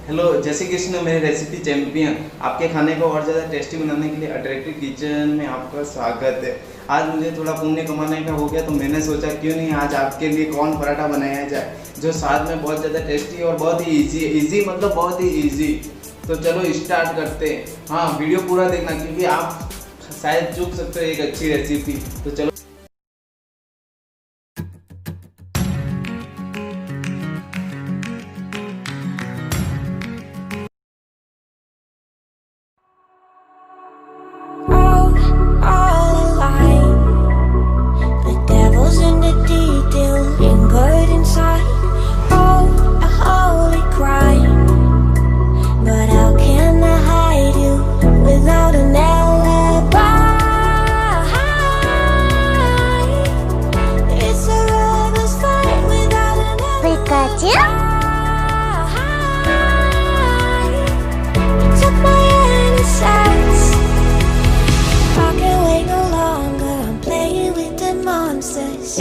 Hello, जय श्री कृष्ण। मेरे recipe champion आपके खाने को और ज़्यादा टेस्टी बनाने के लिए अट्रैक्टिव किचन में आपका स्वागत है। आज मुझे थोड़ा पुण्य कमाने का हो गया तो मैंने सोचा क्यों नहीं आज आपके लिए कौन पराठा बनाया जाए जो साथ में बहुत ज़्यादा टेस्टी और बहुत ही ईजी मतलब बहुत ही ईजी। तो चलो स्टार्ट करते हैं। हाँ, वीडियो पूरा देखना क्योंकि आप शायद चूक सकते हो एक अच्छी रेसिपी। तो चलो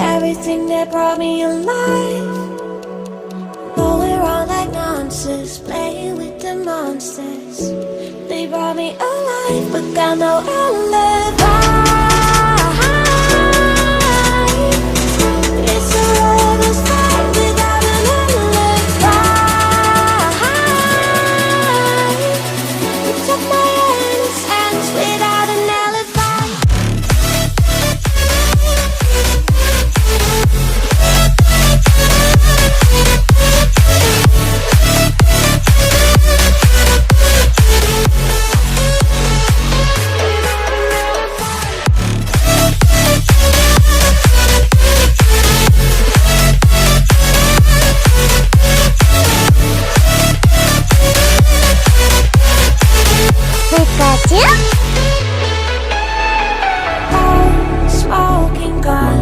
everything that brought me alive, going around like monsters, playing with the monsters. They brought me alive, but got no alibi. It's a rebel's fight without an alibi. It took my innocence without an alibi. Smoking gun,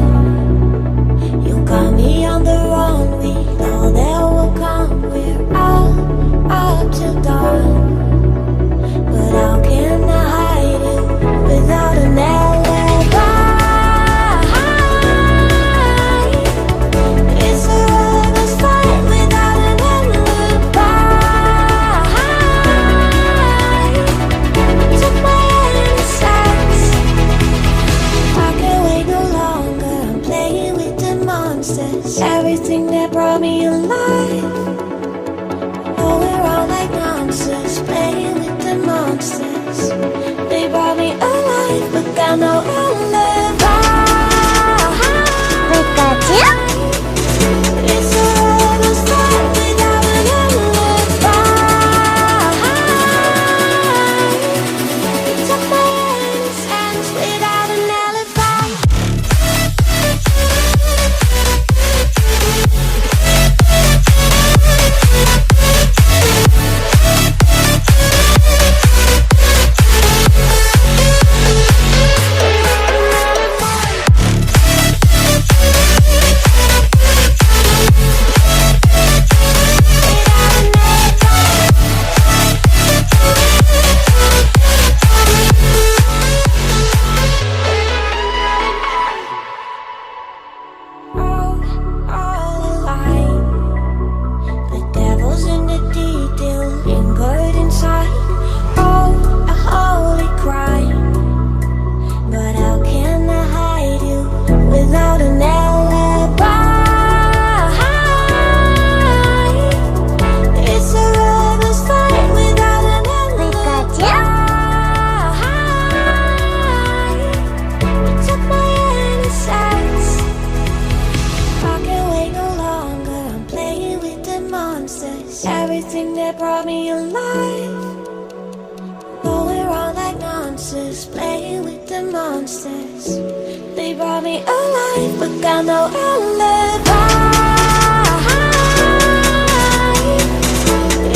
you got me on the run. We know that will come. We're up till dawn, but how can I hide you without an alibi? It's a rebel's fight without an alibi. Took my innocence. I can't wait no longer. I'm playing with the monsters. Everything that brought me alive, going around like monsters, playing with the monsters. They brought me alive, but got no alibi. It's a rebel's fight without an alibi. It took my innocence without an alibi. Everything that brought me alive, going around like monsters, playing with the monsters. They brought me alive, but got no alibi.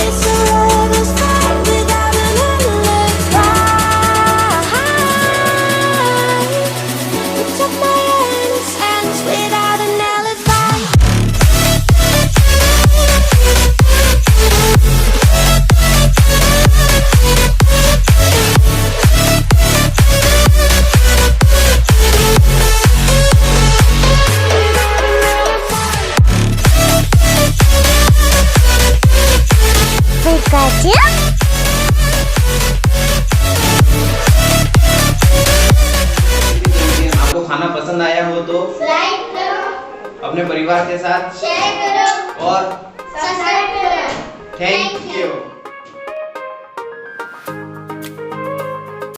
It's a rebel's fight without an alibi. It took my innocence without an alibi. आपको खाना पसंद आया हो तो like करो, अपने परिवार के साथ शेयर करो और सब्सक्राइब करो। Thank you.